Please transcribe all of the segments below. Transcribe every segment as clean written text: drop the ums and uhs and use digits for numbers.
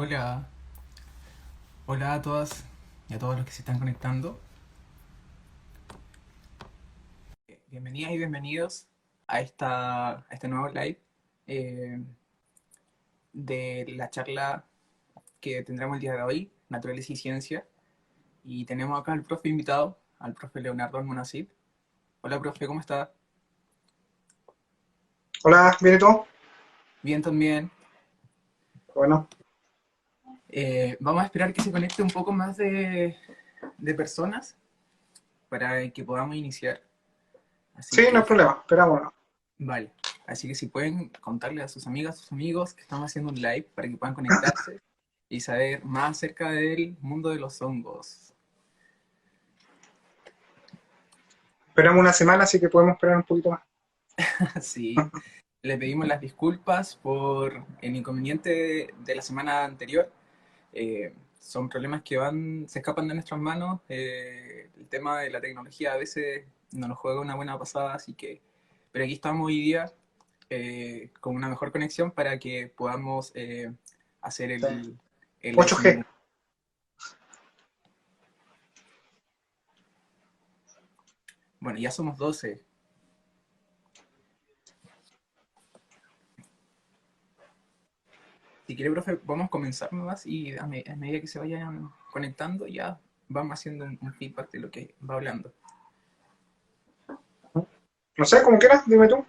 Hola, hola a todas y a todos los que se están conectando. Bienvenidas y bienvenidos a este nuevo live eh, de la charla que tendremos el día de hoy, Naturaleza y Ciencia. Y tenemos acá al profe invitado, al profe Leonardo Almonacid. Hola, profe, ¿cómo está? Hola, ¿viene todo? Bien también. Bueno, Vamos a esperar que se conecte un poco más de personas para que podamos iniciar. Así sí, no que hay problema, esperamos. vale, así que si pueden contarle a sus amigas, a sus amigos que estamos haciendo un live para que puedan conectarse y saber más acerca del mundo de los hongos. Esperamos una semana, así que podemos esperar un poquito más. Así, le pedimos las disculpas por el inconveniente de la semana anterior. Son problemas que se escapan de nuestras manos. El tema de la tecnología a veces no nos juega una buena pasada, así que, pero aquí estamos hoy día con una mejor conexión para que podamos hacer Sí. el live sin 8G. ningún. Bueno, ya somos 12. Si quiere, profe, vamos a comenzar nomás y a medida que se vayan conectando ya vamos haciendo un feedback de lo que va hablando. No sé, como quieras, dime tú.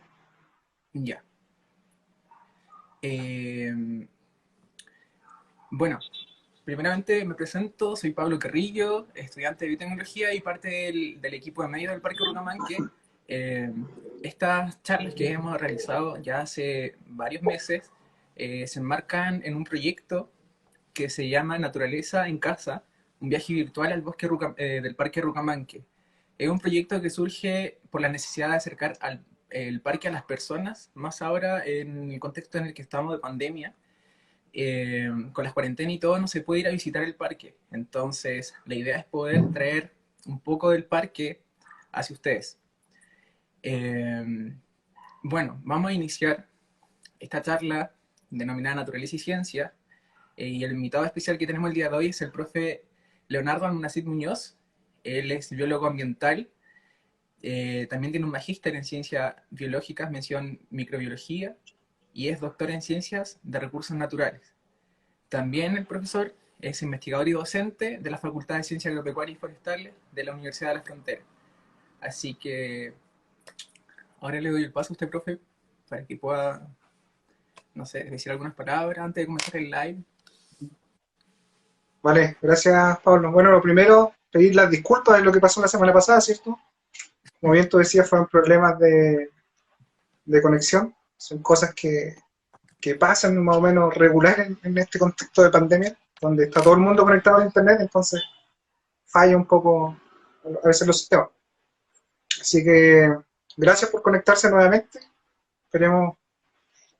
Ya. Eh, bueno, primeramente me presento, soy Pablo Carrillo, estudiante de biotecnología y parte del equipo de medios del Parque Rucamanque. Eh, Estas charlas que hemos realizado ya hace varios meses se enmarcan en un proyecto que se llama Naturaleza en Casa, un viaje virtual al del Parque Rucamanque. Es un proyecto que surge por la necesidad de acercar el parque a las personas, más ahora en el contexto en el que estamos de pandemia. Con las cuarentenas y todo no se puede ir a visitar el parque. Entonces, la idea es poder traer un poco del parque hacia ustedes. Eh, bueno, vamos a iniciar esta charla denominada Naturaleza y Ciencia. Y el invitado especial que tenemos el día de hoy es el profe Leonardo Almonacid Muñoz. Él es biólogo ambiental. También tiene un magíster en ciencias biológicas, mención microbiología, y es doctor en ciencias de recursos naturales. También el profesor es investigador y docente de la Facultad de Ciencias Agropecuarias y Forestales de la Universidad de la Frontera. Así que ahora le doy el paso a usted, profe, para que pueda, no sé, decir algunas palabras antes de comenzar el live. Vale, gracias, Pablo. Bueno, lo primero, pedir las disculpas de lo que pasó la semana pasada, ¿cierto? Como bien tú decías, fueron problemas de conexión. Son cosas que pasan más o menos regular en este contexto de pandemia, donde está todo el mundo conectado a Internet, entonces falla un poco a veces los sistemas. Así que gracias por conectarse nuevamente. Esperemos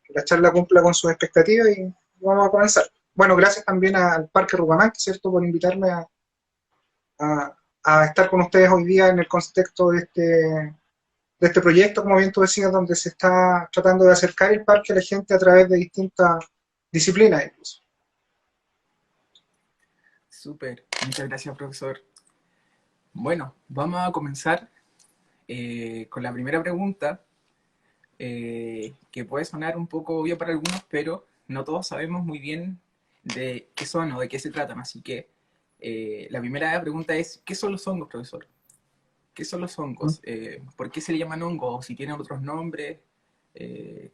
que la charla cumpla con sus expectativas y vamos a comenzar. Bueno, gracias también al Parque Rucamanque, ¿cierto?, por invitarme a estar con ustedes hoy día en el contexto de este proyecto, como bien tú decías, donde se está tratando de acercar el parque a la gente a través de distintas disciplinas incluso. Súper, muchas gracias, profesor. Bueno, vamos a comenzar con la primera pregunta, que puede sonar un poco obvio para algunos, pero no todos sabemos muy bien de qué son o de qué se tratan. Así que la primera pregunta es, ¿qué son los hongos, profesor? ¿Qué son los hongos? ¿Por qué se le llaman hongos? ¿O si tienen otros nombres?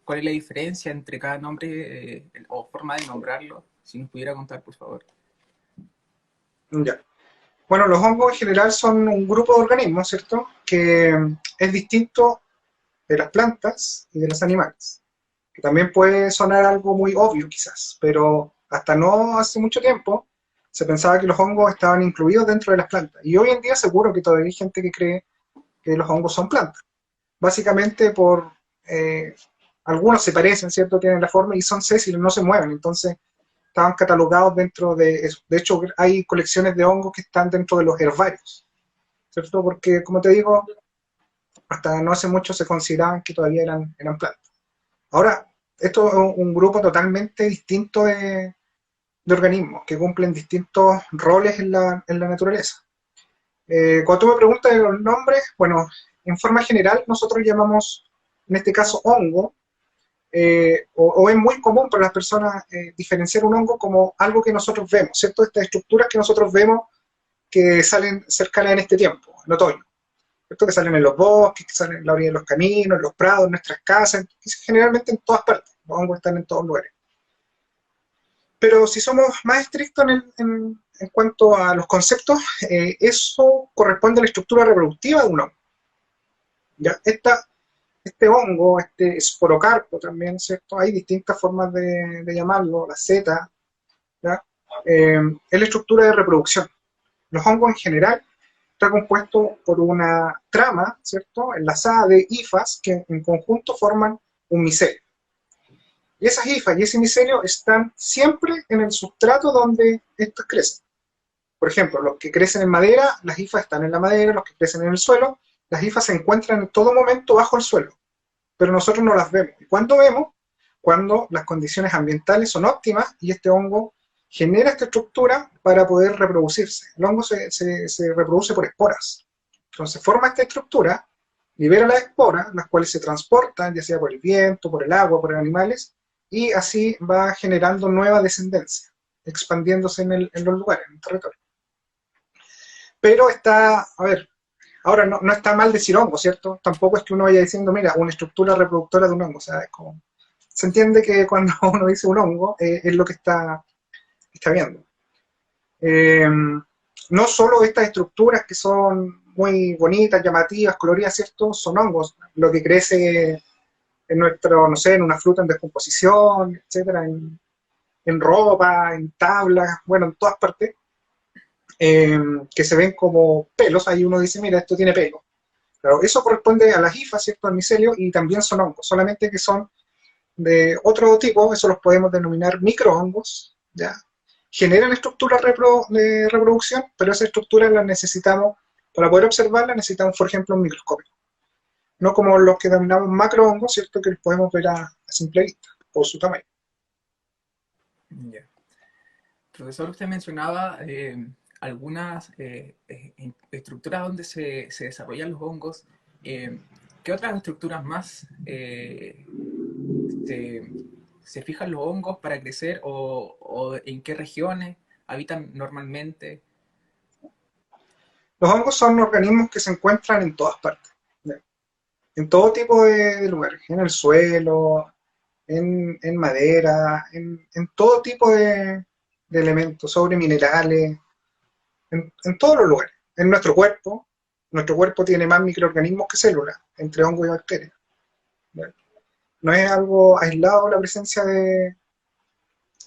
¿Cuál es la diferencia entre cada nombre o forma de nombrarlo? Si nos pudiera contar, por favor. Ya. Bueno, los hongos en general son un grupo de organismos, ¿cierto?, que es distinto de las plantas y de los animales. Que también puede sonar algo muy obvio quizás, pero hasta no hace mucho tiempo se pensaba que los hongos estaban incluidos dentro de las plantas. Y hoy en día seguro que todavía hay gente que cree que los hongos son plantas. Básicamente por eh, algunos se parecen, ¿cierto? Tienen la forma y son sésiles, no se mueven, entonces estaban catalogados dentro de eso. De hecho, hay colecciones de hongos que están dentro de los herbarios, ¿cierto? Porque, como te digo, hasta no hace mucho se consideraban que todavía eran plantas. Ahora, esto es un grupo totalmente distinto de organismos que cumplen distintos roles en la naturaleza. Cuando tú me preguntas de los nombres, bueno, en forma general nosotros llamamos, en este caso, hongo, o es muy común para las personas diferenciar un hongo como algo que nosotros vemos, ¿cierto? Estas estructuras que nosotros vemos que salen cercanas en este tiempo, en otoño, ¿cierto? Que salen en los bosques, que salen en la orilla de los caminos, en los prados, en nuestras casas, generalmente en todas partes, los hongos están en todos lugares. Pero si somos más estrictos en cuanto a los conceptos, eso corresponde a la estructura reproductiva de un hongo. ¿Ya? Este hongo, este esporocarpo también, ¿cierto? Hay distintas formas de llamarlo, la Z, ¿ya? Es la estructura de reproducción. Los hongos en general está compuesto por una trama, ¿cierto?, enlazada de hifas que en conjunto forman un micelio. Y esas hifas y ese micelio están siempre en el sustrato donde estos crecen. Por ejemplo, los que crecen en madera, las hifas están en la madera, los que crecen en el suelo, las hifas se encuentran en todo momento bajo el suelo, pero nosotros no las vemos. ¿Y cuándo vemos? Cuando las condiciones ambientales son óptimas y este hongo genera esta estructura para poder reproducirse. El hongo se reproduce por esporas. Entonces forma esta estructura, libera las esporas, las cuales se transportan, ya sea por el viento, por el agua, por animales, y así va generando nueva descendencia, expandiéndose en los lugares, en el territorio. Pero está, a ver, ahora no está mal decir hongo, ¿cierto? Tampoco es que uno vaya diciendo, mira, una estructura reproductora de un hongo, o sea, es como, se entiende que cuando uno dice un hongo, es lo que está viendo. No solo estas estructuras que son muy bonitas, llamativas, coloridas, ¿cierto? Son hongos, lo que crece en nuestro, no sé, en una fruta en descomposición, etcétera, en ropa, en tablas, bueno, en todas partes, que se ven como pelos, ahí uno dice, mira, esto tiene pelo. Claro, eso corresponde a las hifas, ¿cierto?, al micelio, y también son hongos, solamente que son de otro tipo, eso los podemos denominar microhongos, ¿ya? Generan estructuras de reproducción, pero esas estructuras las necesitamos, para poder observarlas necesitamos, por ejemplo, un microscopio. No como los que denominamos macrohongos, ¿cierto?, que los podemos ver a simple vista, por su tamaño. Yeah. Profesor, usted mencionaba algunas estructuras donde se desarrollan los hongos. ¿Qué otras estructuras más se fijan los hongos para crecer o en qué regiones habitan normalmente? Los hongos son organismos que se encuentran en todas partes, ¿ya? En todo tipo de lugares, en el suelo, en madera, en todo tipo de elementos, sobre minerales, en todos los lugares. En nuestro cuerpo tiene más microorganismos que células, entre hongos y bacterias, ¿ya? No es algo aislado la presencia de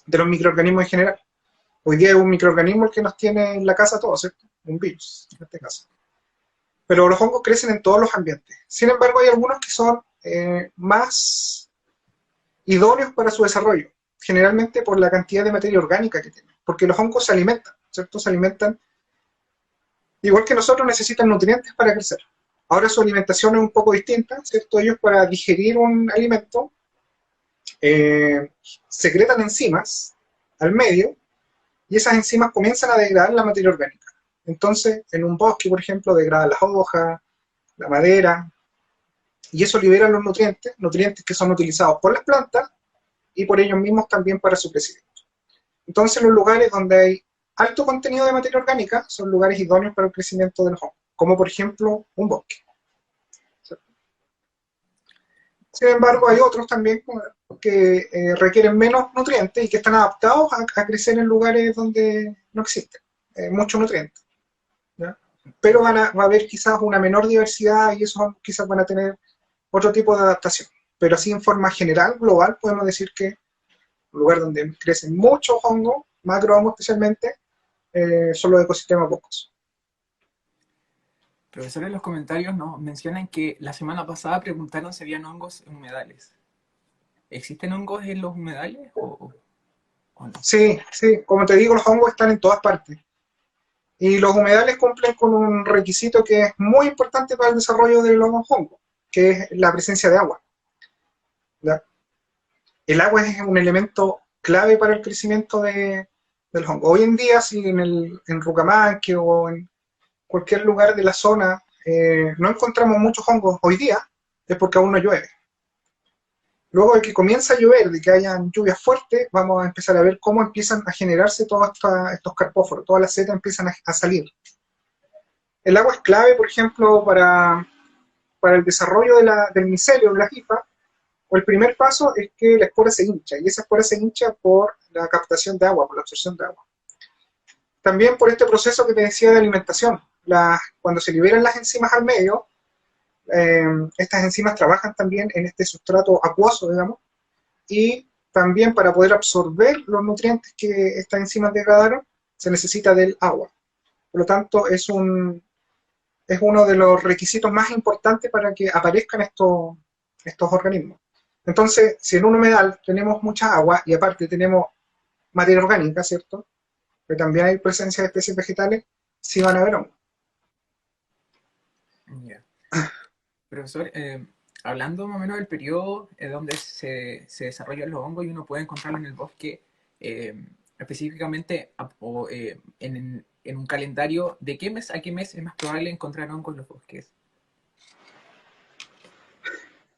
los microorganismos en general. Hoy día es un microorganismo el que nos tiene en la casa todo, ¿cierto? Un virus, en este caso. Pero los hongos crecen en todos los ambientes. Sin embargo, hay algunos que son más idóneos para su desarrollo, generalmente por la cantidad de materia orgánica que tienen, porque los hongos se alimentan, ¿cierto? Se alimentan, igual que nosotros, necesitan nutrientes para crecer. Ahora su alimentación es un poco distinta, ¿cierto? Ellos, para digerir un alimento, secretan enzimas al medio, y esas enzimas comienzan a degradar la materia orgánica. Entonces, en un bosque, por ejemplo, degradan las hojas, la madera, y eso libera los nutrientes que son utilizados por las plantas y por ellos mismos también para su crecimiento. Entonces, los lugares donde hay alto contenido de materia orgánica son lugares idóneos para el crecimiento de los hongos, como por ejemplo un bosque. Sin embargo, hay otros también que requieren menos nutrientes y que están adaptados a crecer en lugares donde no existen muchos nutrientes, ¿ya? Pero va a haber quizás una menor diversidad y esos quizás van a tener otro tipo de adaptación. Pero así en forma general, global, podemos decir que un lugar donde crecen muchos hongos, macrohongos especialmente, son los ecosistemas boscosos. Profesor, en los comentarios nos mencionan que la semana pasada preguntaron si habían hongos en humedales. ¿Existen hongos en los humedales o no? Sí, como te digo, los hongos están en todas partes. Y los humedales cumplen con un requisito que es muy importante para el desarrollo de los hongos, que es la presencia de agua, ¿ya? El agua es un elemento clave para el crecimiento de del hongo. Hoy en día, si en Rucamanque o en cualquier lugar de la zona no encontramos muchos hongos hoy día, es porque aún no llueve. Luego de que comienza a llover, de que hayan lluvias fuertes, vamos a empezar a ver cómo empiezan a generarse todos estos carpóforos, todas las setas empiezan a salir. El agua es clave, por ejemplo, para el desarrollo del micelio, de la hifa. O el primer paso es que la espora se hincha, y esa espora se hincha por la captación de agua, por la absorción de agua. También por este proceso que te decía de alimentación. Cuando se liberan las enzimas al medio, estas enzimas trabajan también en este sustrato acuoso, digamos, y también para poder absorber los nutrientes que estas enzimas degradaron, se necesita del agua. Por lo tanto, es uno de los requisitos más importantes para que aparezcan estos organismos. Entonces, si en un humedal tenemos mucha agua y aparte tenemos materia orgánica, ¿cierto? Pero también hay presencia de especies vegetales, sí van a haber hongos. Yeah. Profesor, hablando más o menos del periodo donde se desarrollan los hongos y uno puede encontrarlos en el bosque, específicamente en un calendario, ¿de qué mes a qué mes es más probable encontrar hongos en los bosques?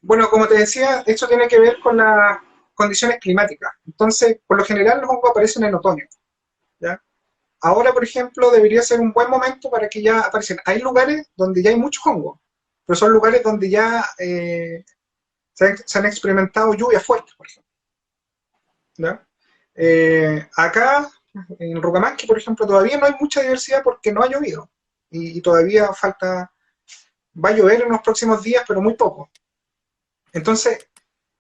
Bueno, como te decía, esto tiene que ver con las condiciones climáticas. Entonces, por lo general los hongos aparecen en otoño, ¿ya? Ahora, por ejemplo, debería ser un buen momento para que ya aparezcan. Hay lugares donde ya hay muchos hongos, pero son lugares donde ya se han experimentado lluvias fuertes, por ejemplo, ¿ya? Acá, en Rucamanque, por ejemplo, todavía no hay mucha diversidad porque no ha llovido. Y todavía va a llover en los próximos días, pero muy poco. Entonces,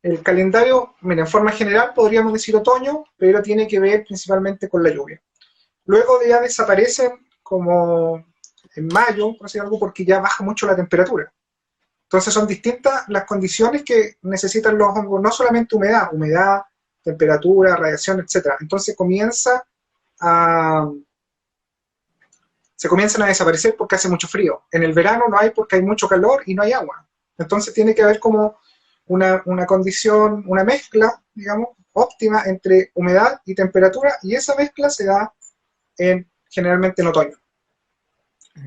el calendario, mira, en forma general podríamos decir otoño, pero tiene que ver principalmente con la lluvia. Luego ya desaparecen como en mayo, por decir algo, porque ya baja mucho la temperatura. Entonces son distintas las condiciones que necesitan los hongos, no solamente humedad, temperatura, radiación, etc. Entonces se comienzan a desaparecer porque hace mucho frío. En el verano no hay porque hay mucho calor y no hay agua. Entonces tiene que haber como una condición, una mezcla, digamos, óptima entre humedad y temperatura, y esa mezcla se da generalmente en otoño.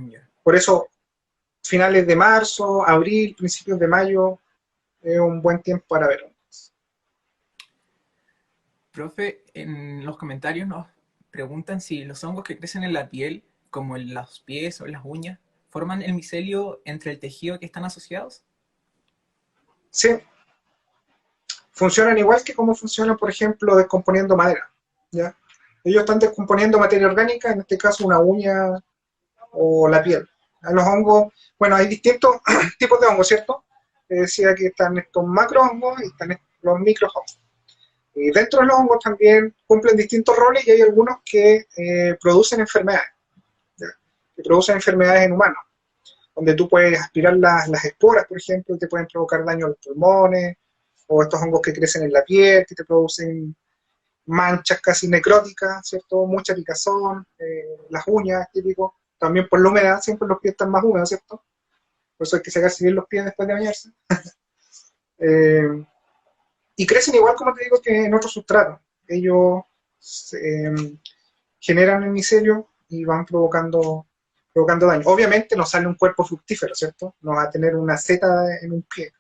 Yeah. Por eso, finales de marzo, abril, principios de mayo, es un buen tiempo para verlo. Profe, en los comentarios nos preguntan si los hongos que crecen en la piel, como en los pies o en las uñas, forman el micelio entre el tejido que están asociados. Sí, funcionan igual que como funcionan, por ejemplo, descomponiendo madera, ¿ya? Ellos están descomponiendo materia orgánica, en este caso una uña o la piel. A los hongos, bueno, hay distintos tipos de hongos, ¿cierto? Decía que están estos macrohongos y están los microhongos. Y dentro de los hongos también cumplen distintos roles y hay algunos que producen enfermedades, ¿ya? Que producen enfermedades en humanos, donde tú puedes aspirar las esporas, por ejemplo, y te pueden provocar daño a los pulmones, o estos hongos que crecen en la piel, que te producen manchas casi necróticas, ¿cierto? Mucha picazón, las uñas, típico. También por la humedad, siempre los pies están más húmedos, ¿cierto? Por eso hay que sacarse bien los pies después de bañarse. Y crecen igual, como te digo, que en otros sustratos. Ellos generan el micelio y van provocando daño. Obviamente no sale un cuerpo fructífero, ¿cierto? No va a tener una seta en un pie,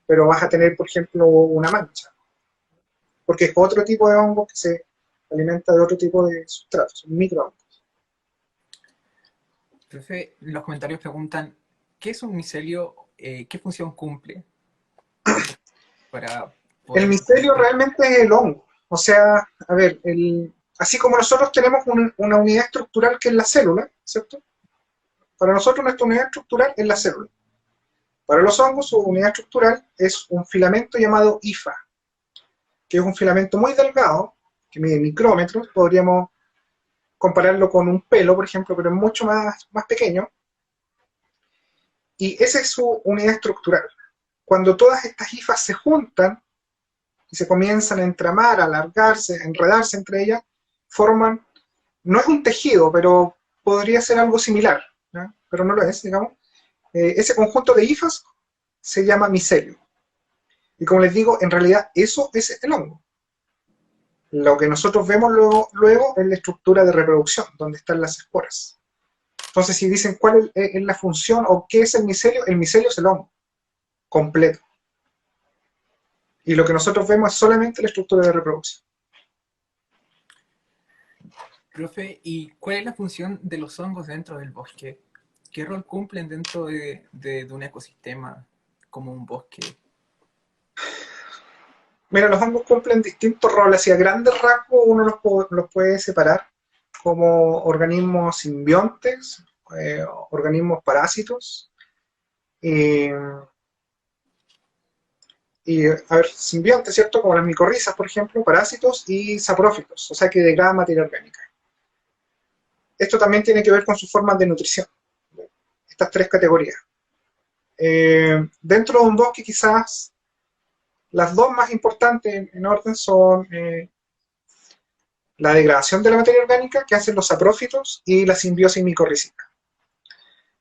pero vas a tener, por ejemplo, una mancha. Porque es otro tipo de hongo que se alimenta de otro tipo de sustratos, son microhongos. Profe, los comentarios preguntan, ¿qué es un micelio? ¿Qué función cumple para El poder... micelio realmente es el hongo. O sea, a ver, así como nosotros tenemos una unidad estructural que es la célula, ¿cierto? Para nosotros nuestra unidad estructural es la célula. Para los hongos su unidad estructural es un filamento llamado hifa, que es un filamento muy delgado, que mide micrómetros, podríamos compararlo con un pelo, por ejemplo, pero es mucho más pequeño, y esa es su unidad estructural. Cuando todas estas hifas se juntan y se comienzan a entramar, a alargarse, a enredarse entre ellas, forman, no es un tejido, pero podría ser algo similar, ¿no? Pero no lo es, digamos. Ese conjunto de hifas se llama micelio. Y como les digo, en realidad eso es el hongo. Lo que nosotros vemos luego es la estructura de reproducción, donde están las esporas. Entonces, si dicen cuál es la función o qué es el micelio es el hongo completo. Y lo que nosotros vemos es solamente la estructura de reproducción. Profe, ¿y cuál es la función de los hongos dentro del bosque? ¿Qué rol cumplen dentro de un ecosistema como un bosque? Mira, los hongos cumplen distintos roles. Hacia grandes rasgos uno los puede separar como organismos simbiontes, organismos parásitos, eh, y, a ver, simbiontes, ¿cierto? Como las micorrizas, por ejemplo, parásitos y saprófitos, o sea que degradan materia orgánica. Esto también tiene que ver con sus formas de nutrición, estas tres categorías. Dentro de un bosque quizás las dos más importantes en orden son la degradación de la materia orgánica que hacen los saprófitos y la simbiosis micorrícica.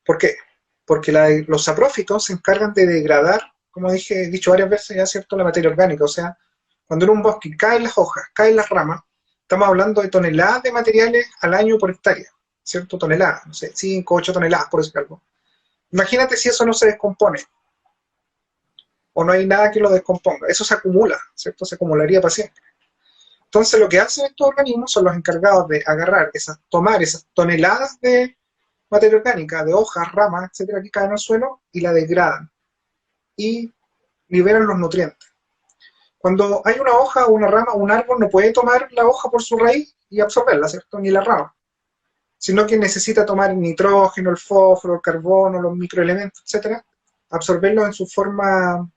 ¿Por qué? Porque los saprófitos se encargan de degradar, como he dicho varias veces ya, ¿cierto?, la materia orgánica. O sea, cuando en un bosque caen las hojas, caen las ramas, estamos hablando de toneladas de materiales al año por hectárea, ¿cierto? Toneladas, no sé, 5, 8 toneladas, por decir algo. Imagínate si eso no se descompone o no hay nada que lo descomponga. Eso se acumula, ¿cierto? Se acumularía para siempre. Entonces, lo que hacen estos organismos son los encargados de agarrar, tomar esas toneladas de materia orgánica, de hojas, ramas, etcétera, que caen al suelo y la degradan y liberan los nutrientes. Cuando hay una hoja, una rama, un árbol no puede tomar la hoja por su raíz y absorberla, ¿cierto? Ni la rama, sino que necesita tomar el nitrógeno, el fósforo, el carbono, los microelementos, etcétera, absorberlos en su forma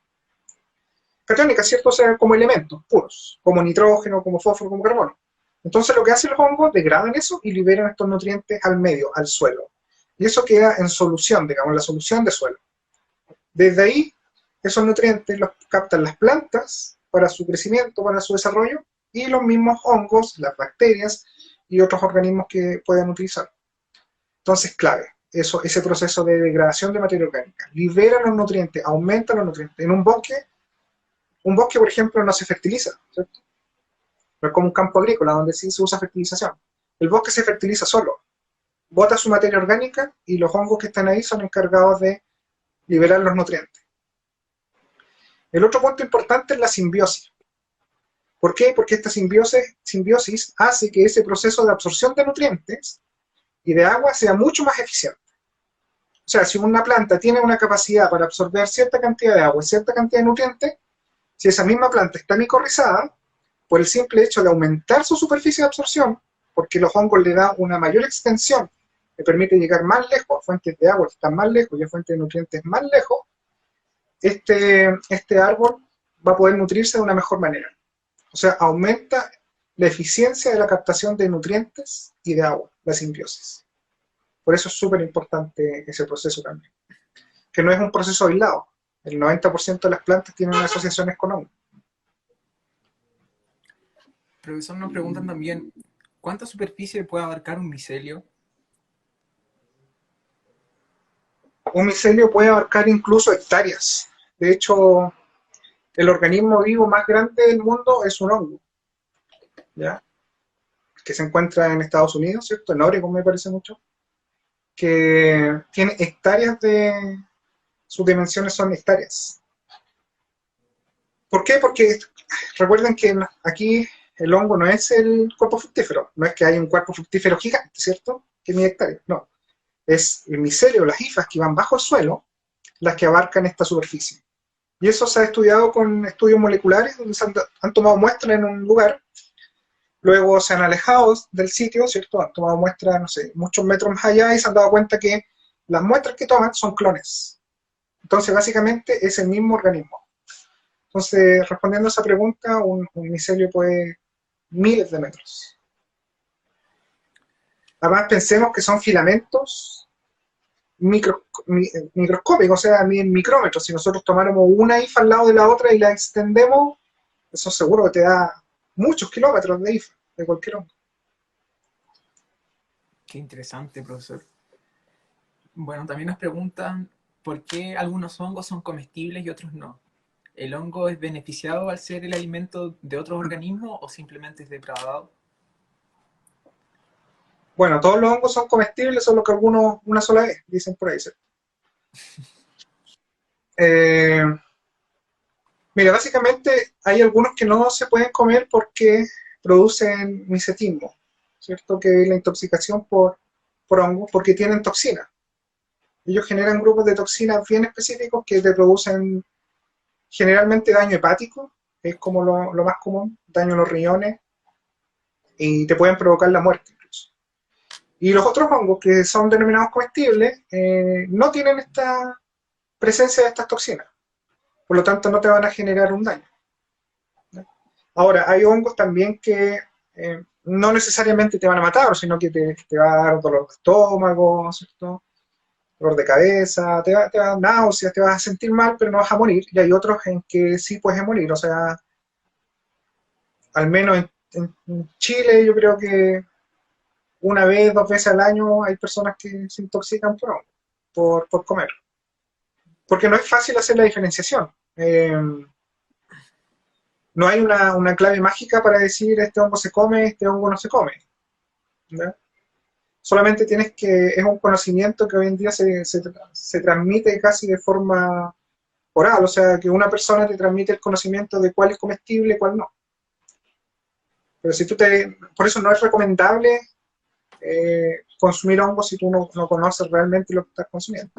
catiónica, ¿cierto? O sea, como elementos puros, como nitrógeno, como fósforo, como carbono. Entonces lo que hacen los hongos, degradan eso y liberan estos nutrientes al medio, al suelo. Y eso queda en solución, digamos, la solución de suelo. Desde ahí, esos nutrientes los captan las plantas para su crecimiento, para su desarrollo, y los mismos hongos, las bacterias y otros organismos que puedan utilizar. Entonces, clave, ese proceso de degradación de materia orgánica. Libera los nutrientes, aumenta los nutrientes. En un bosque, por ejemplo, no se fertiliza, ¿cierto? No es como un campo agrícola donde sí se usa fertilización. El bosque se fertiliza solo, bota su materia orgánica y los hongos que están ahí son encargados de liberar los nutrientes. El otro punto importante es la simbiosis. ¿Por qué? Porque esta simbiosis hace que ese proceso de absorción de nutrientes y de agua sea mucho más eficiente. O sea, si una planta tiene una capacidad para absorber cierta cantidad de agua y cierta cantidad de nutrientes, si esa misma planta está micorrizada, por el simple hecho de aumentar su superficie de absorción, porque los hongos le dan una mayor extensión, le permite llegar más lejos a fuentes de agua que están más lejos y a fuentes de nutrientes más lejos, este árbol va a poder nutrirse de una mejor manera. O sea, aumenta la eficiencia de la captación de nutrientes y de agua, la simbiosis. Por eso es súper importante ese proceso también, que no es un proceso aislado. El 90% de las plantas tienen asociaciones con hongos. Profesor, nos preguntan también, ¿cuánta superficie puede abarcar un micelio? Un micelio puede abarcar incluso hectáreas. De hecho, el organismo vivo más grande del mundo es un hongo, ¿ya? Que se encuentra en Estados Unidos, ¿cierto? En Oregon me parece mucho, que tiene hectáreas de... sus dimensiones son hectáreas. ¿Por qué? Porque recuerden que aquí el hongo no es el cuerpo fructífero, no es que hay un cuerpo fructífero gigante, ¿cierto? Que mide hectáreas, no. Es el micelio, las hifas que van bajo el suelo, las que abarcan esta superficie. Y eso se ha estudiado con estudios moleculares, donde han tomado muestras en un lugar, luego se han alejado del sitio, ¿cierto? Han tomado muestras, no sé, muchos metros más allá y se han dado cuenta que las muestras que toman son clones. Entonces, básicamente, es el mismo organismo. Entonces, respondiendo a esa pregunta, un micelio puede miles de metros. Además, pensemos que son filamentos microscópicos, o sea, en micrómetros. Si nosotros tomáramos una IFA al lado de la otra y la extendemos, eso seguro que te da muchos kilómetros de IFA, de cualquier hongo. Qué interesante, profesor. Bueno, también nos preguntan por qué algunos hongos son comestibles y otros no. ¿El hongo es beneficiado al ser el alimento de otros organismos o simplemente es depredado? Bueno, todos los hongos son comestibles, solo que algunos una sola vez, dicen por ahí, ¿cierto? Eh, Mira, básicamente hay algunos que no se pueden comer porque producen micetismo, ¿cierto? Que es la intoxicación por hongos, porque tienen toxina. Ellos generan grupos de toxinas bien específicos que te producen generalmente daño hepático, que es como lo más común, daño a los riñones, y te pueden provocar la muerte incluso. Y los otros hongos que son denominados comestibles no tienen esta presencia de estas toxinas, por lo tanto no te van a generar un daño. Ahora, hay hongos también que no necesariamente te van a matar, sino que te va a dar dolor de estómago, ¿cierto? Dolor de cabeza, te va a dar náuseas, te vas a sentir mal, pero no vas a morir. Y hay otros en que sí puedes morir, o sea, al menos en Chile yo creo que una vez, dos veces al año hay personas que se intoxican por hongo, por comer. Porque no es fácil hacer la diferenciación. No hay una clave mágica para decir este hongo se come, este hongo no se come. ¿Ya? Solamente tienes que, es un conocimiento que hoy en día se transmite casi de forma oral, o sea, que una persona te transmite el conocimiento de cuál es comestible y cuál no. Pero si por eso no es recomendable consumir hongos si tú no conoces realmente lo que estás consumiendo.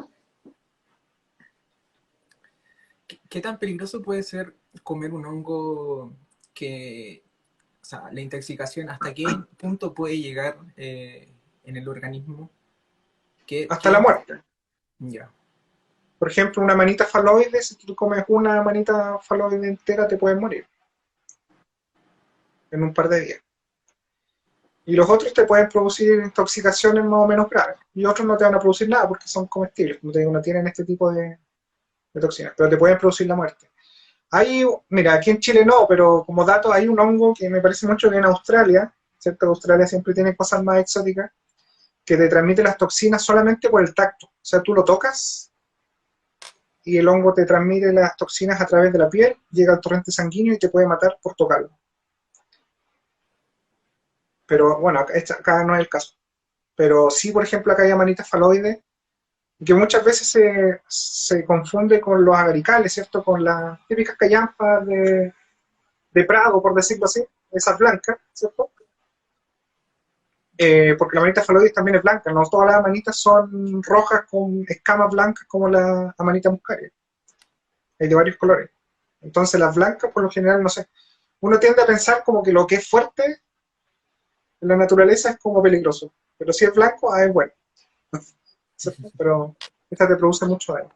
¿Qué tan peligroso puede ser comer un hongo que, o sea, la intoxicación, hasta qué punto puede llegar en el organismo? Hasta la muerte. Ya. Por ejemplo, una manita faloide, si tú comes una manita faloide entera, te puedes morir en un par de días. Y los otros te pueden producir intoxicaciones más o menos graves. Y otros no te van a producir nada porque son comestibles. Como te digo, no tienen este tipo de toxinas, pero te pueden producir la muerte. Mira, aquí en Chile no, pero como dato hay un hongo que me parece mucho que en Australia, ¿cierto? Australia siempre tiene cosas más exóticas, que te transmite las toxinas solamente por el tacto. O sea, tú lo tocas y el hongo te transmite las toxinas a través de la piel, llega al torrente sanguíneo y te puede matar por tocarlo. Pero bueno, acá no es el caso. Pero sí, por ejemplo, acá hay amanitas faloides, que muchas veces se confunde con los agaricales, ¿cierto? Con las típicas callampas de Prado, por decirlo así, esas blancas, ¿cierto? Porque la amanita faloides también es blanca, no todas las amanitas son rojas con escamas blancas como la amanita muscaria, hay de varios colores. Entonces las blancas, por lo general, no sé, uno tiende a pensar como que lo que es fuerte en la naturaleza es como peligroso, pero si es blanco, es bueno, ¿cierto? Pero esta te produce mucho daño.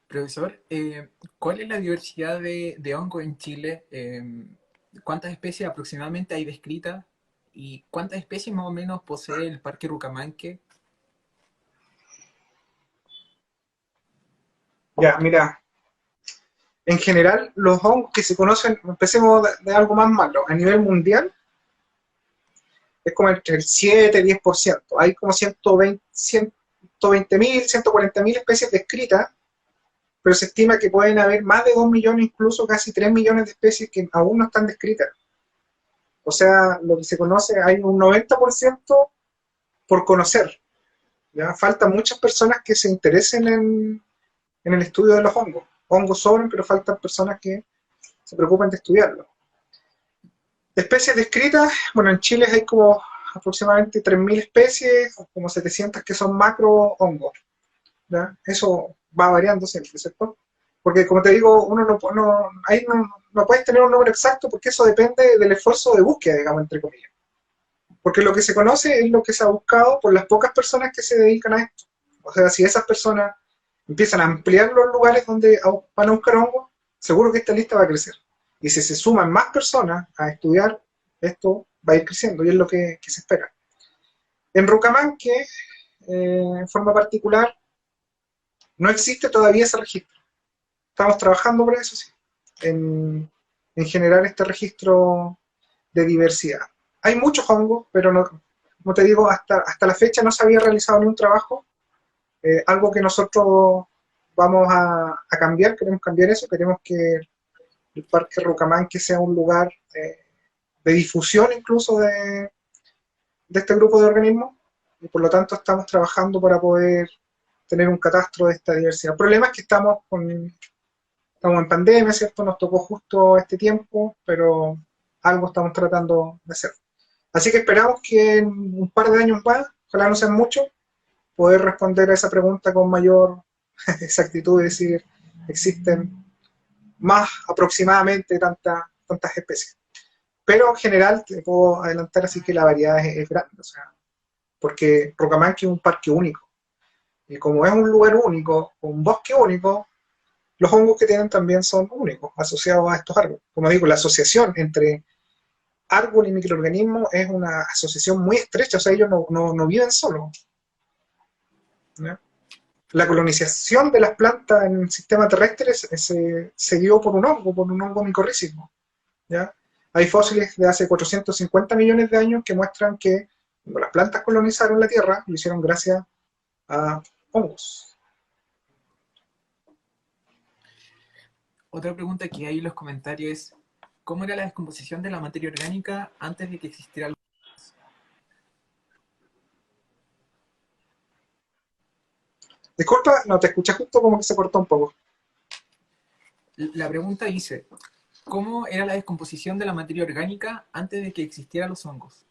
Profesor, ¿cuál es la diversidad de hongo en Chile? ¿Cuántas especies aproximadamente hay descritas? ¿Y cuántas especies más o menos posee el Parque Rucamanque? Ya, mira, en general, los hongos que se conocen, empecemos de algo más malo, a nivel mundial, es como entre el 7 y 10%. Hay como 120.000, 140.000 especies descritas, pero se estima que pueden haber más de 2 millones, incluso casi 3 millones de especies que aún no están descritas. O sea, lo que se conoce, hay un 90% por conocer. ¿Ya? Faltan muchas personas que se interesen en el estudio de los hongos. Hongos sobran, pero faltan personas que se preocupan de estudiarlos. Especies descritas, bueno, en Chile hay como aproximadamente 3.000 especies, como 700 que son macro hongos. ¿Ya? Eso va variando siempre, ¿cierto? Porque como te digo, uno no puedes tener un número exacto porque eso depende del esfuerzo de búsqueda, digamos, entre comillas. Porque lo que se conoce es lo que se ha buscado por las pocas personas que se dedican a esto. O sea, si esas personas empiezan a ampliar los lugares donde van a buscar hongos, seguro que esta lista va a crecer. Y si se suman más personas a estudiar, esto va a ir creciendo y es lo que se espera. En Rucamanque, en forma particular, no existe todavía ese registro. Estamos trabajando por eso, sí, en generar este registro de diversidad. Hay muchos hongos, pero no, como te digo, hasta la fecha no se había realizado ni un trabajo, algo que nosotros vamos a cambiar, queremos cambiar eso, queremos que el Parque Rucamanque sea un lugar de difusión incluso de este grupo de organismos, y por lo tanto estamos trabajando para poder tener un catastro de esta diversidad. El problema es que estamos en pandemia, ¿cierto? Nos tocó justo este tiempo, pero algo estamos tratando de hacer. Así que esperamos que en un par de años más, ojalá no sean muchos, poder responder a esa pregunta con mayor exactitud y decir, existen más aproximadamente tantas especies. Pero en general te puedo adelantar así que la variedad es grande, o sea, porque Rocamanque es un parque único. Y como es un lugar único, un bosque único, los hongos que tienen también son únicos, asociados a estos árboles. Como digo, la asociación entre árbol y microorganismo es una asociación muy estrecha, o sea, ellos no viven solos, ¿ya? La colonización de las plantas en el sistema terrestre se dio por un hongo micorrícico, ¿ya? Hay fósiles de hace 450 millones de años que muestran que cuando las plantas colonizaron la Tierra, lo hicieron gracias a hongos. Otra pregunta que hay en los comentarios es, ¿cómo era la descomposición de la materia orgánica antes de que existiera el... Disculpa, no te escuché justo como que se cortó un poco. La pregunta dice, ¿cómo era la descomposición de la materia orgánica antes de que existieran los hongos?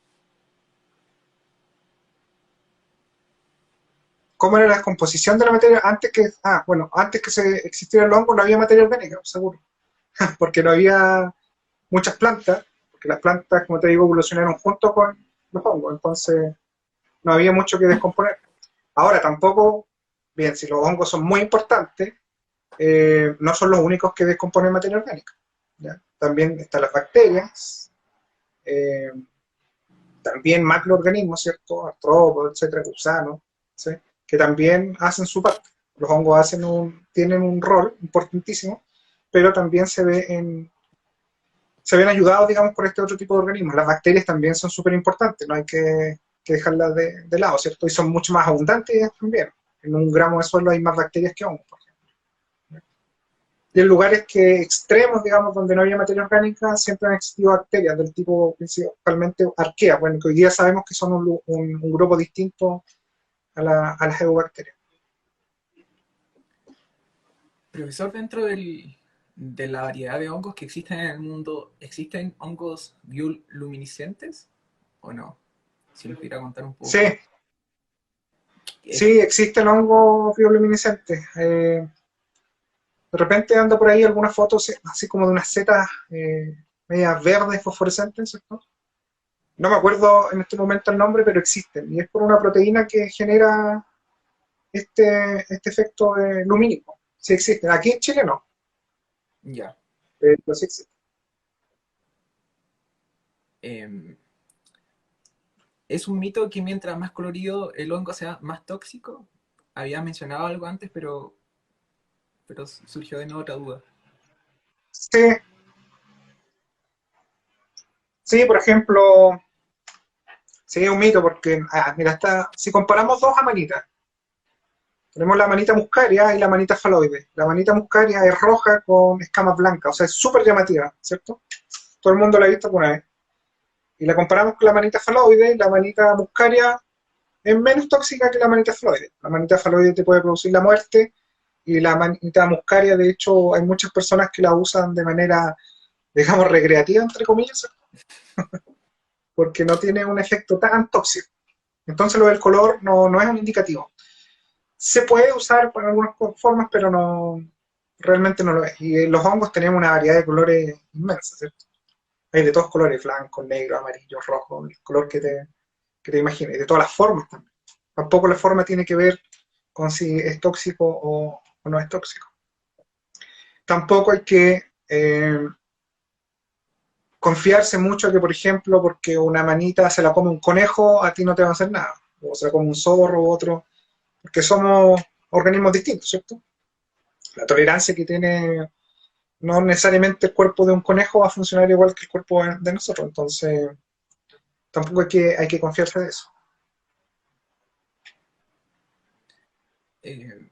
¿Cómo era la descomposición de la materia antes que se existiera el hongo no había materia orgánica, seguro, porque no había muchas plantas, porque las plantas, como te digo, evolucionaron junto con los hongos, entonces no había mucho que descomponer. Ahora tampoco, bien, si los hongos son muy importantes, no son los únicos que descomponen materia orgánica, ¿ya? También están las bacterias, eh, también macroorganismos, ¿cierto? Artrópodos, etcétera, gusanos, ¿sí? Que también hacen su parte. Los hongos tienen un rol importantísimo, pero también se ven ayudados, digamos, por este otro tipo de organismos. Las bacterias también son súper importantes, no hay que dejarlas de lado, ¿cierto? Y son mucho más abundantes también. En un gramo de suelo hay más bacterias que hongos, por ejemplo. Y en lugares extremos, digamos, donde no había materia orgánica, siempre han existido bacterias del tipo principalmente arquea, bueno, que hoy día sabemos que son un grupo distinto a las eubacterias. Profesor, dentro de la variedad de hongos que existen en el mundo, ¿existen hongos bioluminiscentes o no? Si nos pudiera contar un Sí, poco. sí, existen hongos bioluminiscentes. De repente anda por ahí algunas fotos así como de unas setas medias verdes fosforescentes, ¿cierto? No me acuerdo en este momento el nombre, pero existen. Y es por una proteína que genera este efecto lumínico. Sí existen. Aquí en Chile no, Ya. pero sí existen. Eh, ¿Es un mito que mientras más colorido el hongo sea más tóxico? Había mencionado algo antes, pero surgió de nuevo otra duda. Sí, sí, por ejemplo, sí, es un mito porque, mira, si comparamos dos amanitas, tenemos la manita muscaria y la manita faloide. La manita muscaria es roja con escamas blancas, o sea, es súper llamativa, ¿cierto? Todo el mundo la ha visto alguna vez. Y la comparamos con la manita faloide, la manita muscaria es menos tóxica que la manita faloide. La manita faloide te puede producir la muerte y la manita muscaria, de hecho, hay muchas personas que la usan de manera, digamos, recreativa, entre comillas, porque no tiene un efecto tan tóxico. Entonces lo del color no es un indicativo. Se puede usar para algunas formas, pero realmente no lo es. Y los hongos tenemos una variedad de colores inmensa, ¿cierto? Hay de todos colores, blanco, negro, amarillo, rojo, el color que te imagines, y de todas las formas también. Tampoco la forma tiene que ver con si es tóxico o no es tóxico. Tampoco hay que confiarse mucho que, por ejemplo, porque una manita se la come un conejo, a ti no te va a hacer nada. O se la come un zorro u otro, porque somos organismos distintos, ¿cierto? La tolerancia que tiene, no necesariamente el cuerpo de un conejo va a funcionar igual que el cuerpo de nosotros, entonces tampoco hay que confiarse de eso. Eh,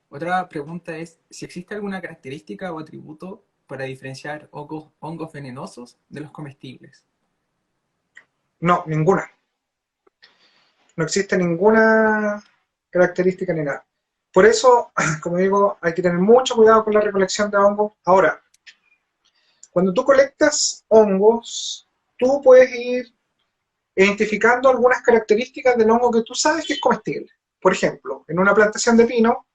Otra pregunta es si existe alguna característica o atributo para diferenciar hongos venenosos de los comestibles. No, ninguna. No existe ninguna característica ni nada. Por eso, como digo, hay que tener mucho cuidado con la recolección de hongos. Ahora, cuando tú colectas hongos, tú puedes ir identificando algunas características del hongo que tú sabes que es comestible. Por ejemplo, en una plantación de pino,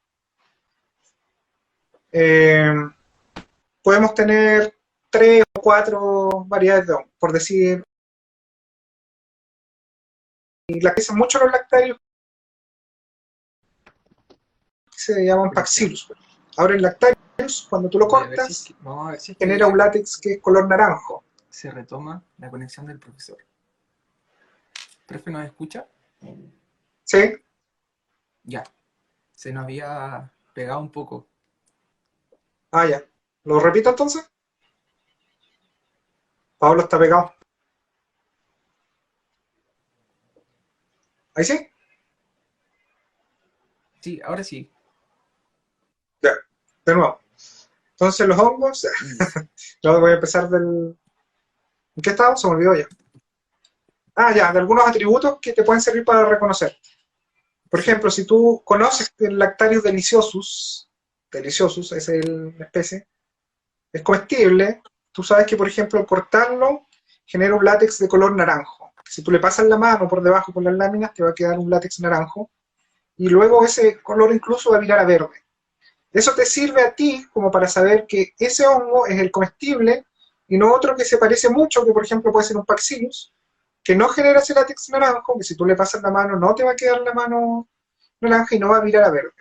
eh, podemos tener 3 o 4 variedades de hongo, por decir, y la que usan mucho los lactarios se llaman Conexión. Paxillus. Ahora el lactarius, cuando tú lo cortas, Vamos a ver si es genera que un látex que es color naranjo. se retoma la conexión del profesor. ¿Profe nos escucha? ¿Sí? Ya, se nos había pegado un poco. Ah, ya. ¿Lo repito entonces? Pablo está pegado. ¿Ahí sí? Sí, ahora sí. Ya. De nuevo. Entonces los hongos, Inicio. yo voy a empezar del... ¿En qué estado? Se me olvidó ya. Ah, ya, de algunos atributos que te pueden servir para reconocer. Por Sí, ejemplo, si tú conoces que el Lactarius deliciosus, deliciosus es la especie, es comestible, tú sabes que, por ejemplo, al cortarlo genera un látex de color naranjo. Si tú le pasas la mano por debajo con las láminas, te va a quedar un látex naranjo y luego ese color incluso va a virar a verde. Eso te sirve a ti como para saber que ese hongo es el comestible y no otro que se parece mucho, que por ejemplo puede ser un Paxillus, que no genera ese látex naranjo, que si tú le pasas la mano no te va a quedar la mano naranja y no va a virar a verde.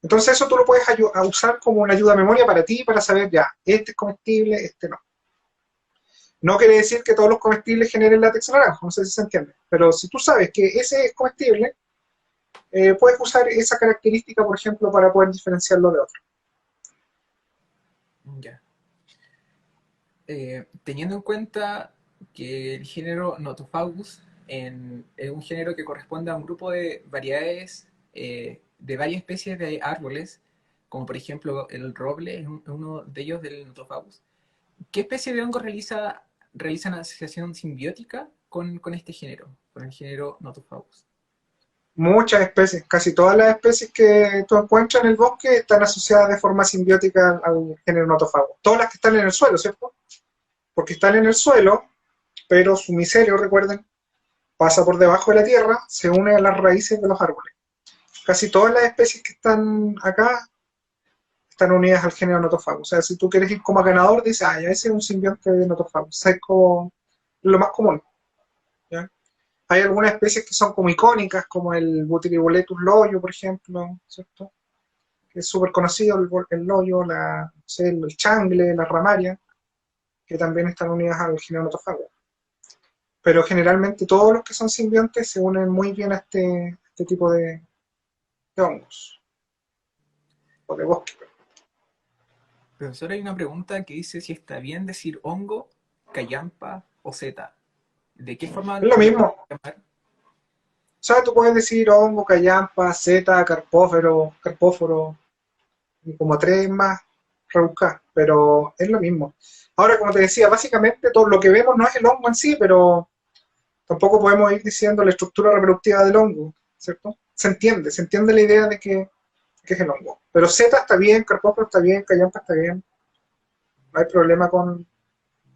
Entonces eso tú lo puedes usar como una ayuda a memoria para ti, para saber ya, este es comestible, este no. No quiere decir que todos los comestibles generen látex naranjo, no sé si se entiende, pero si tú sabes que ese es comestible, puedes usar esa característica, por ejemplo, para poder diferenciarlo de otro. ya. Teniendo en cuenta que el género Nothofagus es un género que corresponde a un grupo de variedades de varias especies de árboles, como por ejemplo el roble es uno de ellos del Nothofagus. ¿Qué especie de hongo realizan asociación simbiótica con este género, con el género Nothofagus? Muchas especies, casi todas las especies que tú encuentras en el bosque están asociadas de forma simbiótica al género notofago. Todas las que están en el suelo, ¿cierto? Porque están en el suelo, pero su micelio, recuerden, pasa por debajo de la tierra, se une a las raíces de los árboles. Casi todas las especies que están acá están unidas al género notofago. O sea, si tú quieres ir como ganador, dices, ah, ya ese es un simbionte de notofago. O sea, es como lo más común. ¿Ya? Hay algunas especies que son como icónicas, como el Butyriboletus loyo, por ejemplo, ¿cierto? Que es súper conocido, el loyo, no sé, el changle, la ramaria, que también están unidas al género notofago. Pero generalmente todos los que son simbiontes se unen muy bien a este tipo de hongos, o de bosque. Profesor, hay una pregunta que dice si está bien decir hongo, callampa o seta. ¿De qué forma Es lo lo podemos mismo. llamar? O sea, tú puedes decir hongo, callampa, seta, carpóforo, y como tres más rebuscar, pero es lo mismo. Ahora, como te decía, básicamente todo lo que vemos no es el hongo en sí, pero tampoco podemos ir diciendo la estructura reproductiva del hongo, ¿cierto? Se entiende la idea de que es el hongo. Pero Z está bien, carpóforo está bien, callampa está bien, no hay problema con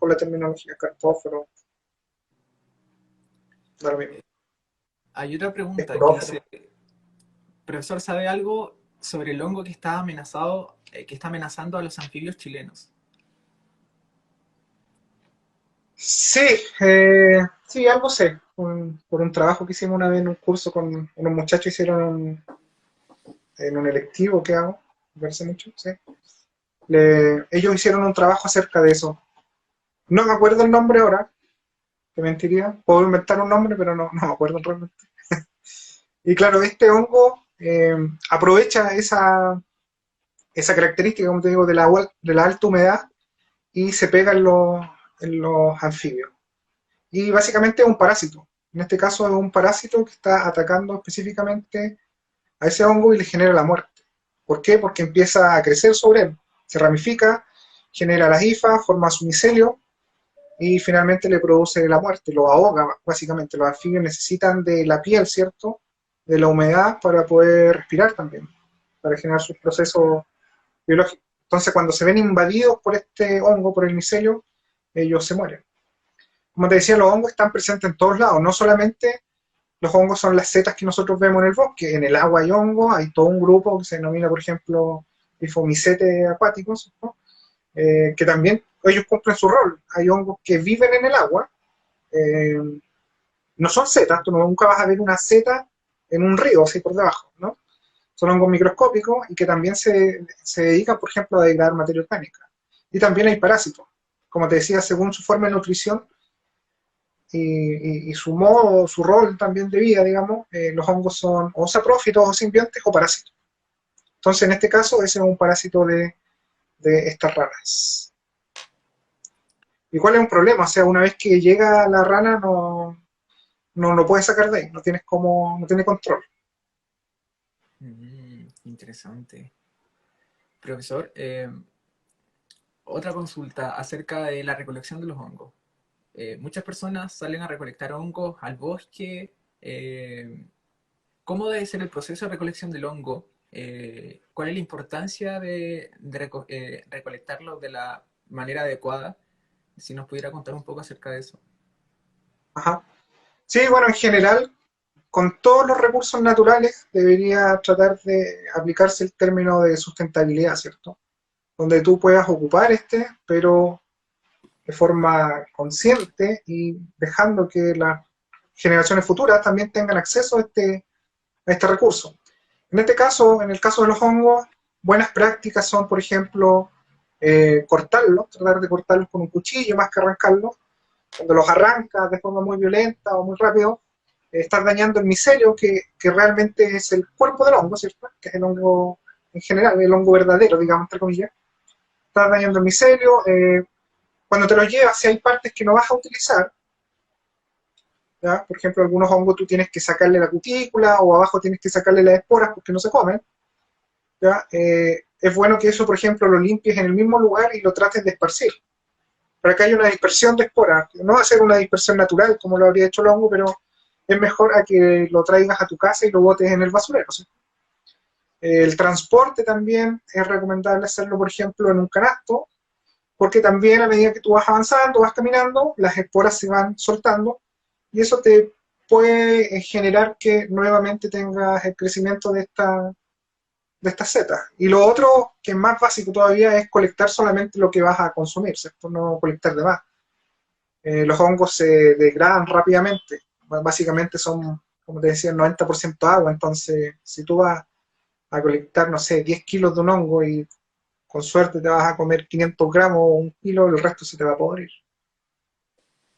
la terminología, carpóforo, da lo mismo, Hay otra pregunta que esporóforo. dice, profesor, ¿sabe algo sobre el hongo que está amenazado, que está amenazando a los anfibios chilenos? Sí, sí, algo sé. Por un trabajo que hicimos una vez en un curso con unos muchachos, hicieron en un electivo que hago, me parece mucho, sí. Ellos hicieron un trabajo acerca de eso. No me acuerdo el nombre ahora, te mentiría. Puedo inventar un nombre, pero no me acuerdo realmente. Y claro, este hongo aprovecha esa característica, como te digo, de la alta humedad y se pega en los anfibios. Y básicamente es un parásito. En este caso es un parásito que está atacando específicamente a ese hongo y le genera la muerte. ¿Por qué? Porque empieza a crecer sobre él, se ramifica, genera las hifas, forma su micelio y finalmente le produce la muerte, lo ahoga básicamente. Los anfibios necesitan de la piel, ¿cierto? De la humedad para poder respirar también, para generar sus procesos biológicos. Entonces cuando se ven invadidos por este hongo, por el micelio, ellos se mueren. Como te decía, los hongos están presentes en todos lados, no solamente los hongos son las setas que nosotros vemos en el bosque, en el agua hay hongos, hay todo un grupo que se denomina, por ejemplo, Bifomicete acuáticos, ¿no? Que también ellos cumplen su rol. Hay hongos que viven en el agua, eh, no son setas, tú nunca vas a ver una seta en un río, así por debajo, ¿no? Son hongos microscópicos y que también se dedican, por ejemplo, a degradar materia orgánica. Y también hay parásitos. Como te decía, según su forma de nutrición, y su modo, su rol también de vida, digamos, los hongos son o saprófitos o simbiontes o parásitos. Entonces, en este caso, ese es un parásito de estas ranas. ¿Y cuál es un problema? O sea, una vez que llega la rana, no lo puedes sacar de ahí, no tienes como, no tiene control. Interesante. Profesor, otra consulta acerca de la recolección de los hongos. Muchas personas salen a recolectar hongos al bosque. ¿Cómo debe ser el proceso de recolección del hongo? ¿Cuál es la importancia de recolectarlo de la manera adecuada? Si nos pudiera contar un poco acerca de eso. Ajá. Sí, bueno, en general, con todos los recursos naturales debería tratar de aplicarse el término de sustentabilidad, ¿cierto? Donde tú puedas ocupar pero de forma consciente y dejando que las generaciones futuras también tengan acceso a este recurso. En este caso, en el caso de los hongos, buenas prácticas son, por ejemplo, cortarlos, tratar de cortarlos con un cuchillo más que arrancarlos. Cuando los arrancas de forma muy violenta o muy rápido, estás dañando el micelio, que realmente es el cuerpo del hongo, ¿cierto? Que es el hongo en general, el hongo verdadero, digamos, entre comillas. Estás dañando el micelio. Cuando te los llevas, si hay partes que no vas a utilizar, ¿ya? Por ejemplo, algunos hongos tú tienes que sacarle la cutícula o abajo tienes que sacarle las esporas porque no se comen, ¿ya? Es bueno que eso, por ejemplo, lo limpies en el mismo lugar y lo trates de esparcir, para que haya una dispersión de esporas. No va a ser una dispersión natural como lo habría hecho el hongo, pero es mejor a que lo traigas a tu casa y lo botes en el basurero, ¿sí? El transporte también es recomendable hacerlo, por ejemplo, en un canasto, porque también a medida que tú vas avanzando, vas caminando, las esporas se van soltando y eso te puede generar que nuevamente tengas el crecimiento de estas setas. Y lo otro, que es más básico todavía, es colectar solamente lo que vas a consumir, ¿cierto? No colectar de más. Los hongos se degradan rápidamente, básicamente son, como te decía, el 90% agua, entonces si tú vas a colectar, no sé, 10 kilos de un hongo y con suerte te vas a comer 500 gramos o un kilo, el resto se te va a podrir.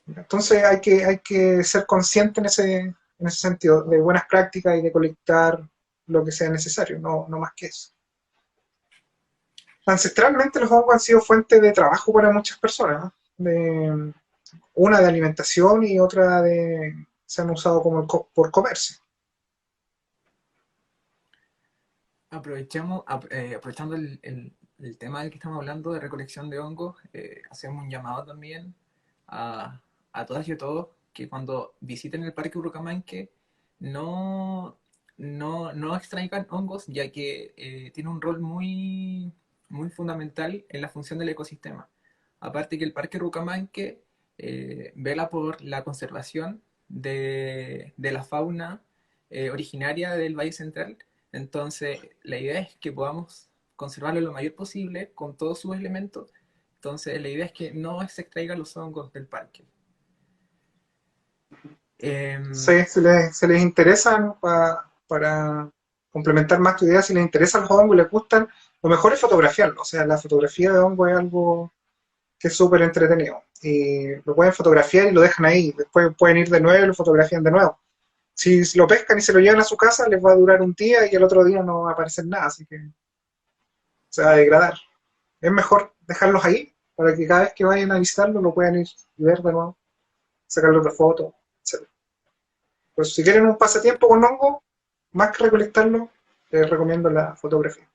Entonces hay que ser consciente en ese sentido, de buenas prácticas y de colectar lo que sea necesario, no más que eso. Ancestralmente los hongos han sido fuente de trabajo para muchas personas, ¿no? Una de alimentación y otra se han usado como por comercio. Aprovechando el tema del que estamos hablando de recolección de hongos, hacemos un llamado también a, a todas y a todos que cuando visiten el Parque Urucamanque no extraigan hongos, ya que tiene un rol muy fundamental en la función del ecosistema. Aparte que el Parque Urucamanque vela por la conservación de la fauna originaria del Valle Central. Entonces, la idea es que podamos conservarlo lo mayor posible con todos sus elementos. Entonces, la idea es que no se extraigan los hongos del parque. Em, Sí, si les interesa, ¿no? Para complementar más tu idea, si les interesan los hongos y les gustan, lo mejor es fotografiarlo. O sea, la fotografía de hongo es algo que es súper entretenido. Y lo pueden fotografiar y lo dejan ahí. Después pueden ir de nuevo y lo fotografían de nuevo. Si lo pescan y se lo llevan a su casa, les va a durar un día y el otro día no va a aparecer nada, así que se va a degradar. Es mejor dejarlos ahí para que cada vez que vayan a visitarlo lo puedan ir y ver de nuevo, sacarle otra foto, etc. Pero si quieren un pasatiempo con hongo, más que recolectarlo, les recomiendo la fotografía.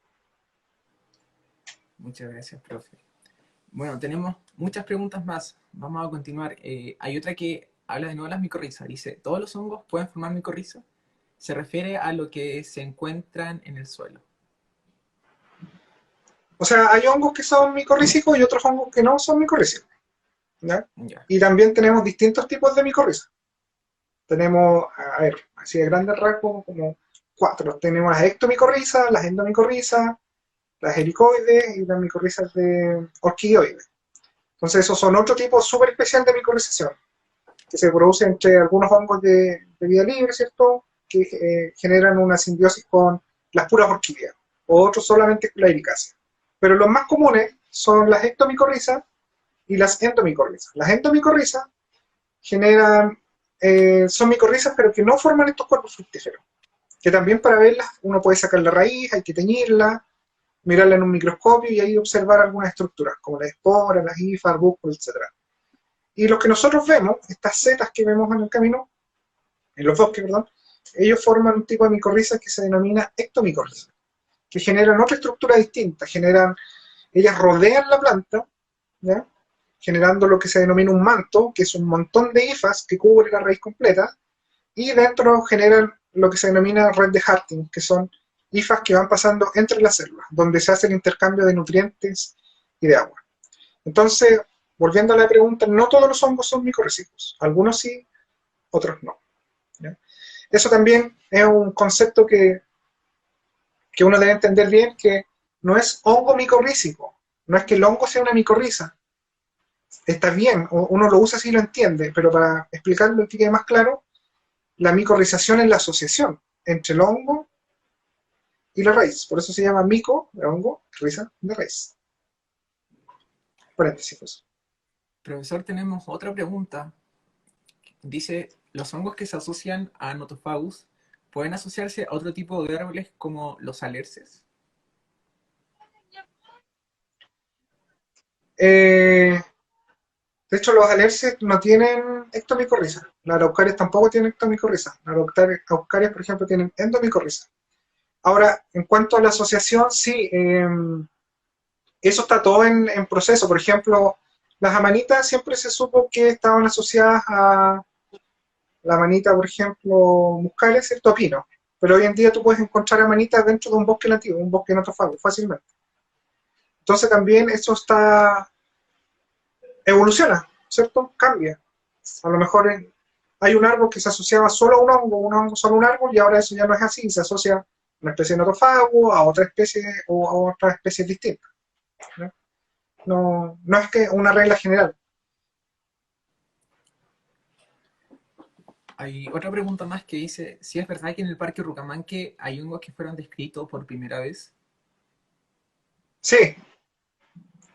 Muchas gracias, profe. Bueno, tenemos muchas preguntas más. Vamos a continuar. Hay otra que habla de nuevo de las micorrizas. Dice, ¿todos los hongos pueden formar micorrizas? Se refiere a lo que se encuentran en el suelo. O sea, hay hongos que son micorrízicos y otros hongos que no son micorrízicos, ¿ya? Ya. Y también tenemos distintos tipos de micorrizas. Tenemos, a ver, así de grandes rasgos, como cuatro. Tenemos las ectomicorrizas, las endomicorrizas, las helicoides y las micorrizas de orquídeoides. Entonces, esos son otro tipo súper especial de micorrización, que se produce entre algunos hongos de vida libre, ¿cierto? Que generan una simbiosis con las puras orquídeas, o otros solamente con la ericácea. Pero los más comunes son las ectomicorrizas y las endomicorrizas. Las endomicorrizas generan, son micorrizas, pero que no forman estos cuerpos fructíferos. Que también para verlas uno puede sacar la raíz, hay que teñirla, mirarla en un microscopio y ahí observar algunas estructuras, como las esporas, las hifas, arbúsculos, etc. Y los que nosotros vemos, estas setas que vemos en el camino, en los bosques, perdón, ellos forman un tipo de micorriza que se denomina ectomicorriza, que generan otra estructura distinta, ellas rodean la planta, ¿ya? Generando lo que se denomina un manto, que es un montón de hifas que cubre la raíz completa, y dentro generan lo que se denomina red de Harting, que son hifas que van pasando entre las células, donde se hace el intercambio de nutrientes y de agua. Entonces, volviendo a la pregunta, no todos los hongos son micorrízicos, algunos sí, otros no, ¿ya? Eso también es un concepto que uno debe entender bien, que no es hongo micorrízico, no es que el hongo sea una micorriza, está bien, uno lo usa así y lo entiende, pero para explicarlo y que quede más claro, la micorrización es la asociación entre el hongo y la raíz, por eso se llama mico, de hongo, risa, de raíz. Paréntesis, pues. Profesor, tenemos otra pregunta. Dice, ¿los hongos que se asocian a Nothofagus pueden asociarse a otro tipo de árboles como los alerces? De hecho, los alerces no tienen ectomicorriza. Las araucarias tampoco tienen ectomicorriza. Las araucarias, por ejemplo, tienen endomicorriza. Ahora, en cuanto a la asociación, sí, eso está todo en proceso. Por ejemplo, las amanitas siempre se supo que estaban asociadas a la amanita, por ejemplo, muscaria, ¿cierto? A pino. Pero hoy en día tú puedes encontrar amanitas dentro de un bosque nativo, un bosque notofago, fácilmente. Entonces también eso evoluciona, ¿cierto? Cambia. A lo mejor hay un árbol que se asociaba solo a un hongo solo a un árbol, y ahora eso ya no es así, se asocia a una especie de notofago, a otra especie o a otras especies distintas, ¿no? No, no es que una regla general. Hay otra pregunta más que dice, si es verdad que en el Parque Rucamanque hay hongos que fueron descritos por primera vez. Sí,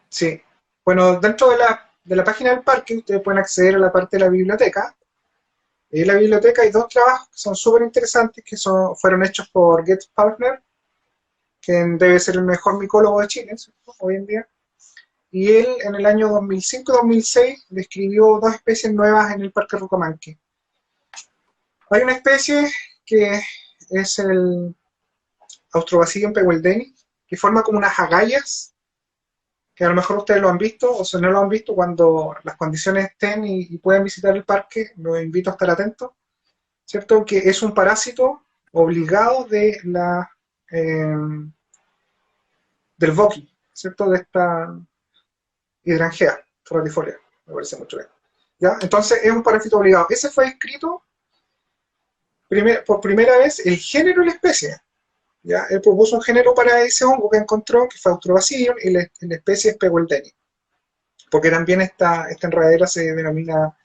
sí. Bueno, dentro de la página del parque ustedes pueden acceder a la parte de la biblioteca. Y en la biblioteca hay dos trabajos que son súper interesantes, fueron hechos por Get Partner, quien debe ser el mejor micólogo de Chile, ¿cierto? Hoy en día. Y él en el año 2005-2006 describió dos especies nuevas en el Parque Rucamanque. Hay una especie que es el Austrobacillum peweldeni, que forma como unas agallas, que a lo mejor ustedes lo han visto, o si no lo han visto, cuando las condiciones estén y puedan visitar el parque, los invito a estar atentos, ¿cierto? Que es un parásito obligado eh, del boqui, ¿cierto? De esta hidrangea torretifolia, me parece mucho bien. ¿Ya? Entonces es un parásito obligado. Ese fue escrito por primera vez el género y la especie. ¿Ya? Él propuso un género para ese hongo que encontró, que fue Austrobacillum, y la especie es Peweldeni, porque también esta enredadera se denomina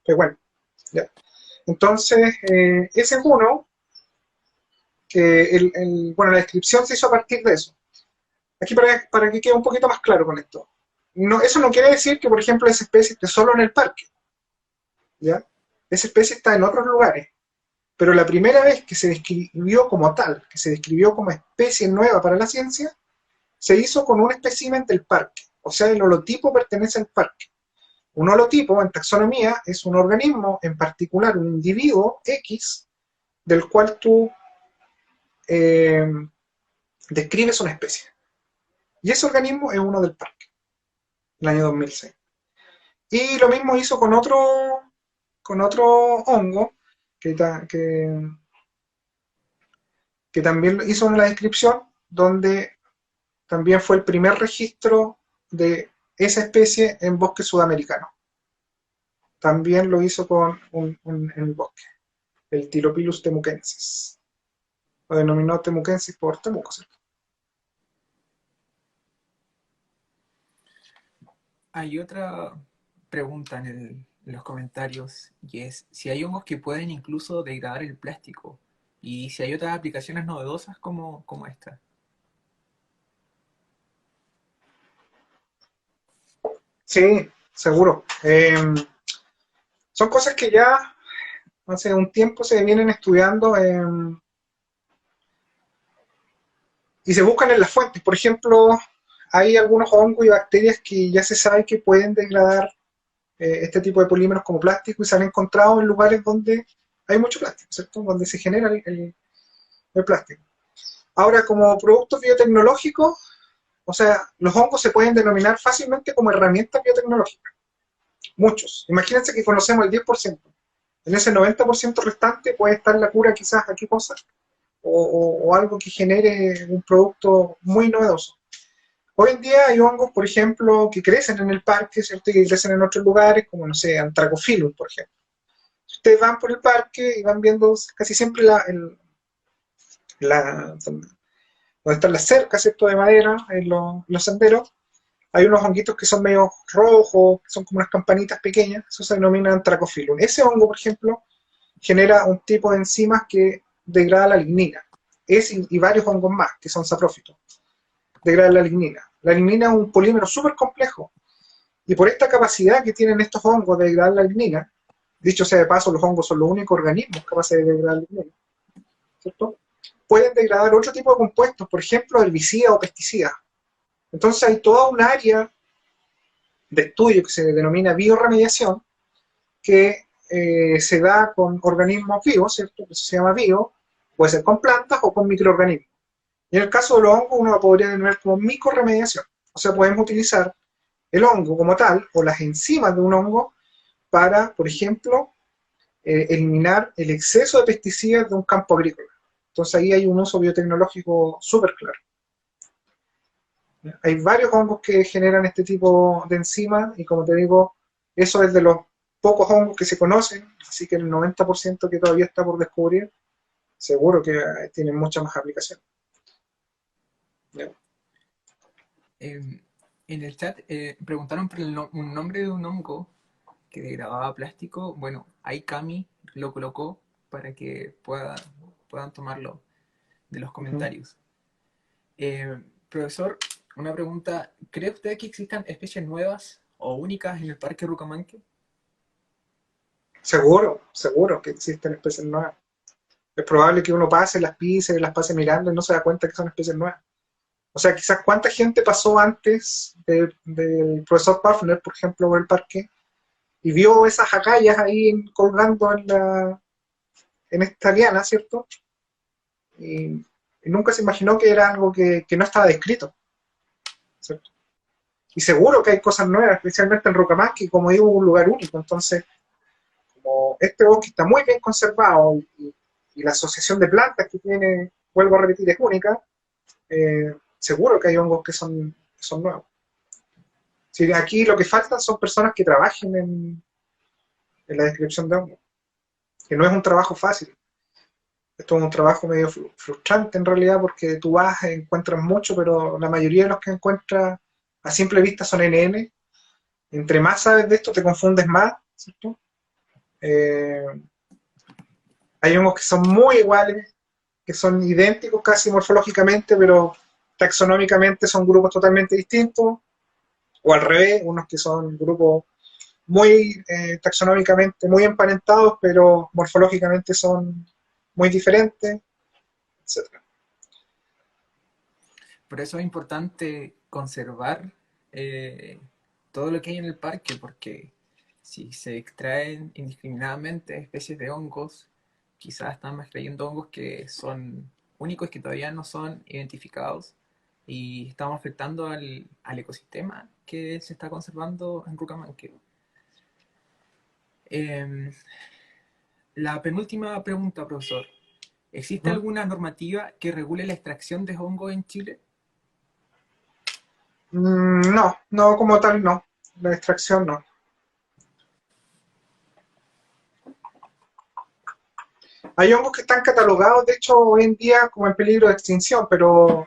Pewel. ¿Ya? Entonces, ese es uno que bueno, la descripción se hizo a partir de eso. Aquí para que quede un poquito más claro con esto. No, eso no quiere decir que, por ejemplo, esa especie esté solo en el parque, ¿ya? Esa especie está en otros lugares, pero la primera vez que se describió como tal, que se describió como especie nueva para la ciencia, se hizo con un espécimen del parque, o sea, el holotipo pertenece al parque. Un holotipo en taxonomía es un organismo en particular, un individuo X, del cual tú eh, describes una especie. Y ese organismo es uno del parque, el año 2006. Y lo mismo hizo con otro hongo que, que también hizo una descripción donde también fue el primer registro de esa especie en bosque sudamericano. También lo hizo con el bosque, el Tyropilus temucensis. Lo denominó temucensis por Temuco, ¿cierto? Hay otra pregunta en los comentarios y es si hay hongos que pueden incluso degradar el plástico y si hay otras aplicaciones novedosas como esta. Sí, seguro. Son cosas que ya hace un tiempo se vienen estudiando y se buscan en las fuentes. Por ejemplo, hay algunos hongos y bacterias que ya se sabe que pueden degradar este tipo de polímeros como plástico y se han encontrado en lugares donde hay mucho plástico, ¿cierto? Donde se genera el plástico. Ahora, como productos biotecnológicos, o sea, los hongos se pueden denominar fácilmente como herramientas biotecnológicas. Muchos. Imagínense que conocemos el 10%. En ese 90% restante puede estar la cura quizás a qué cosa, o algo que genere un producto muy novedoso. Hoy en día hay hongos, por ejemplo, que crecen en el parque, ¿cierto? Y que crecen en otros lugares, como, no sé, Antracophyllum, por ejemplo. Si ustedes van por el parque y van viendo casi siempre donde están las cercas, ¿cierto? De madera, en los senderos, hay unos honguitos que son medio rojos, que son como unas campanitas pequeñas, eso se denomina Antracophyllum. Ese hongo, por ejemplo, genera un tipo de enzimas que degrada la lignina. Y varios hongos más, que son saprófitos, degradan la lignina. La lignina es un polímero súper complejo, y por esta capacidad que tienen estos hongos de degradar la lignina, dicho sea de paso, los hongos son los únicos organismos capaces de degradar la lignina, ¿cierto? Pueden degradar otro tipo de compuestos, por ejemplo, herbicidas o pesticidas. Entonces hay toda un área de estudio que se denomina bioremediación, que se da con organismos vivos, ¿cierto? Que se llama bio, puede ser con plantas o con microorganismos. Y en el caso de los hongos, uno lo podría denominar como micorremediación. O sea, podemos utilizar el hongo como tal o las enzimas de un hongo para, por ejemplo, eliminar el exceso de pesticidas de un campo agrícola. Entonces ahí hay un uso biotecnológico súper claro. Hay varios hongos que generan este tipo de enzimas y como te digo, eso es de los pocos hongos que se conocen, así que el 90% que todavía está por descubrir, seguro que tienen muchas más aplicaciones. ¿Ya? En el chat preguntaron por un nombre de un hongo que degradaba plástico. Bueno, ahí Cami lo colocó para que puedan tomarlo de los Ujú. comentarios. Profesor, una pregunta. ¿Cree usted que existan especies nuevas o únicas en el Parque Rucamanque? Seguro que existen especies nuevas. Es probable que uno pase, las pise, las pase mirando y no se da cuenta que son especies nuevas. O sea, quizás cuánta gente pasó antes del profesor Pafner, por ejemplo, por el parque, y vio esas acayas ahí colgando en esta liana, ¿cierto? Y, y nunca se imaginó que era algo que no estaba descrito, ¿cierto? Y seguro que hay cosas nuevas, especialmente en Rocamac, como digo, un lugar único. Entonces, como este bosque está muy bien conservado y la asociación de plantas que tiene, vuelvo a repetir, es única, seguro que hay hongos que son nuevos. Sí, aquí lo que faltan son personas que trabajen en la descripción de hongos, que no es un trabajo fácil. Esto es un trabajo medio frustrante en realidad porque tú vas, encuentras mucho, pero la mayoría de los que encuentras a simple vista son NN. Entre más sabes de esto, te confundes más, ¿cierto? Eh, Hay hongos que son muy iguales, que son idénticos casi morfológicamente, pero taxonómicamente son grupos totalmente distintos, o al revés, unos que son grupos muy taxonómicamente muy emparentados, pero morfológicamente son muy diferentes, etc. Por eso es importante conservar eh, todo lo que hay en el parque, porque si se extraen indiscriminadamente especies de hongos, quizás estamos extrayendo hongos que son únicos, que todavía no son identificados, y estamos afectando al ecosistema que se está conservando en Rucamanque. Eh, la penúltima pregunta, profesor. ¿Existe ¿Mm? alguna normativa que regule la extracción de hongos en Chile? No, no como tal, no. La extracción no. Hay hongos que están catalogados, de hecho, hoy en día como en peligro de extinción, pero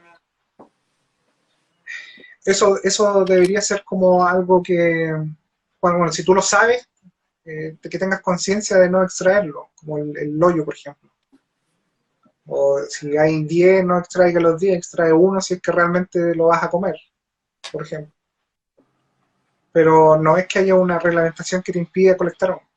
eso debería ser como algo que, bueno, si tú lo sabes, de que tengas conciencia de no extraerlo, como el loyo, por ejemplo. O si hay 10, no extraiga los 10, extrae uno si es que realmente lo vas a comer, por ejemplo. Pero no es que haya una reglamentación que te impida colectar hongos.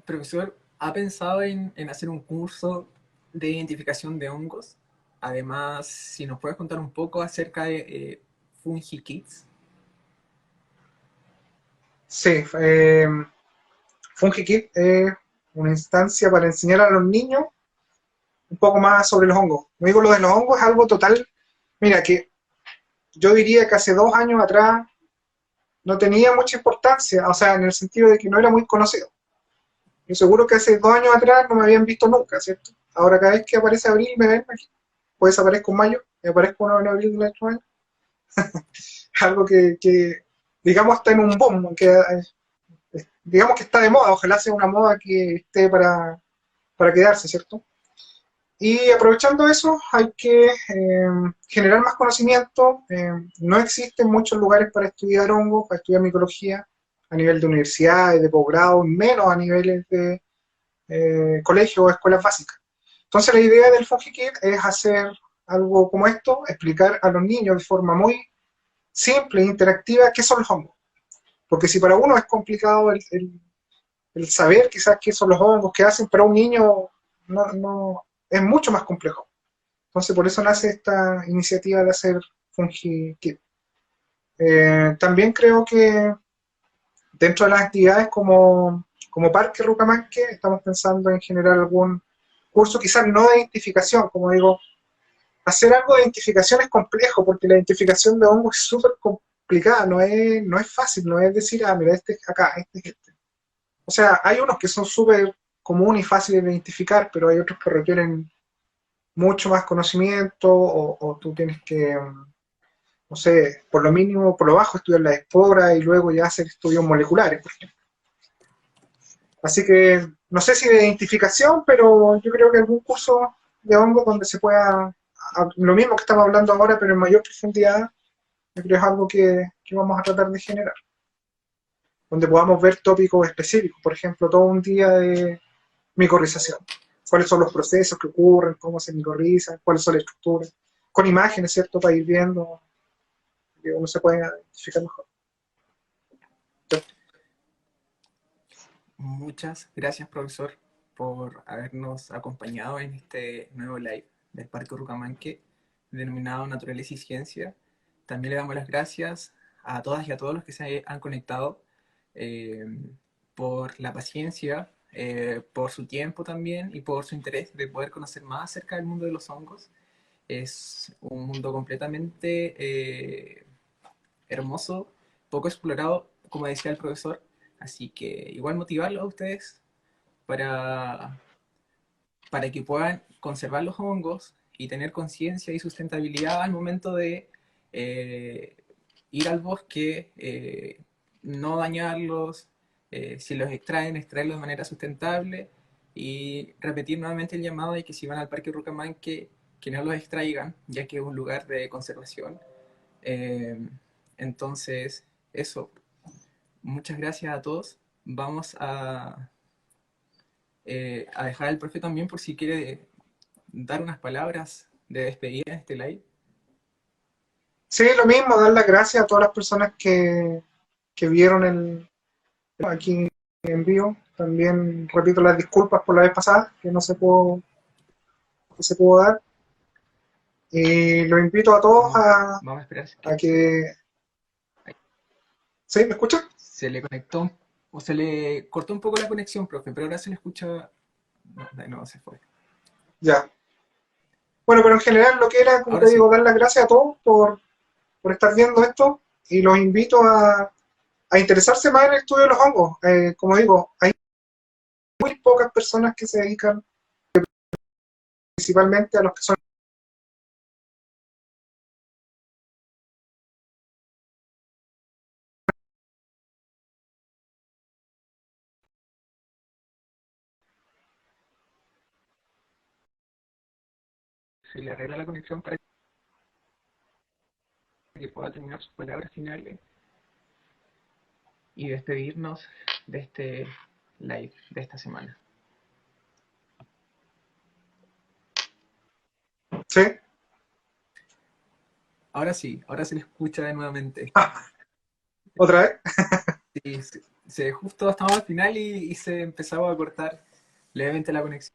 Profesor, ¿ha pensado en hacer un curso de identificación de hongos? Además, si nos puedes contar un poco acerca de Fungi Kits. Sí, FungiKit es una instancia para enseñar a los niños un poco más sobre los hongos. No digo lo de los hongos, es algo total. Mira, que yo diría que hace 2 años atrás no tenía mucha importancia, o sea, en el sentido de que no era muy conocido. Yo seguro que hace 2 años atrás no me habían visto nunca, ¿cierto? Ahora cada vez que aparece abril me ven aquí. Pues aparezco en mayo y aparezco en abril del otro año. Algo que, digamos, está en un boom, que digamos que está de moda, ojalá sea una moda que esté para quedarse, ¿cierto? Y aprovechando eso, hay que generar más conocimiento. No existen muchos lugares para estudiar hongos, para estudiar micología, a nivel de universidades, de posgrado, menos a niveles de colegios o escuelas básicas. Entonces la idea del FungiKit es hacer algo como esto, explicar a los niños de forma muy simple e interactiva qué son los hongos. Porque si para uno es complicado el saber quizás qué son los hongos, qué hacen, para un niño no, es mucho más complejo. Entonces por eso nace esta iniciativa de hacer FungiKit. También creo que dentro de las actividades como Parque Rucamanque estamos pensando en generar algún curso, quizás no de identificación, como digo, hacer algo de identificación es complejo, porque la identificación de hongos es súper complicada, no es fácil, no es decir, ah, mira, este es acá, este es este. O sea, hay unos que son súper comunes y fáciles de identificar, pero hay otros que requieren mucho más conocimiento o tú tienes que, no sé, por lo mínimo, por lo bajo, estudiar la espora y luego ya hacer estudios moleculares, por ejemplo. Así que no sé si de identificación, pero yo creo que algún curso de hongo donde se pueda, lo mismo que estamos hablando ahora, pero en mayor profundidad, yo creo que es algo que vamos a tratar de generar. Donde podamos ver tópicos específicos, por ejemplo, todo un día de micorrización. Cuáles son los procesos que ocurren, cómo se micorriza, cuáles son las estructuras, con imágenes, ¿cierto? Para ir viendo que uno se puede identificar mejor. ¿Cierto? Muchas gracias, profesor, por habernos acompañado en este nuevo live del Parque Rucamanque, denominado Naturaleza y Ciencia. También le damos las gracias a todas y a todos los que se han conectado eh, por la paciencia, por su tiempo también y por su interés de poder conocer más acerca del mundo de los hongos. Es un mundo completamente hermoso, poco explorado, como decía el profesor. Así que igual motivarlos a ustedes para, para que puedan conservar los hongos y tener conciencia y sustentabilidad al momento de eh, ir al bosque, no dañarlos, si los extraen, extraerlos de manera sustentable y repetir nuevamente el llamado de que si van al Parque Rucamán que no los extraigan, ya que es un lugar de conservación. Eh, entonces, eso, muchas gracias a todos. Vamos a dejar al profe también por si quiere dar unas palabras de despedida en este live. Sí, lo mismo, dar las gracias a todas las personas que vieron aquí en vivo. También repito las disculpas por la vez pasada, que se pudo dar. Y los invito a todos Vamos, a, vamos a esperar a que que... ¿Sí? ¿Me escuchan? se le conectó o se le cortó un poco la conexión, profe, pero ahora se le escucha. No, de nuevo se fue. Ya. Bueno, pero en general lo que era, como Ahora te sí. digo, dar las gracias a todos por estar viendo esto y los invito a interesarse más en el estudio de los hongos. Como digo, hay muy pocas personas que se dedican principalmente a los que son. Se le arregla la conexión para que pueda terminar sus palabras finales y despedirnos de este live de esta semana. ¿Sí? Ahora sí, ahora se le escucha de nuevamente. Ah, ¿otra vez? Sí, justo estamos al final y se empezaba a cortar levemente la conexión.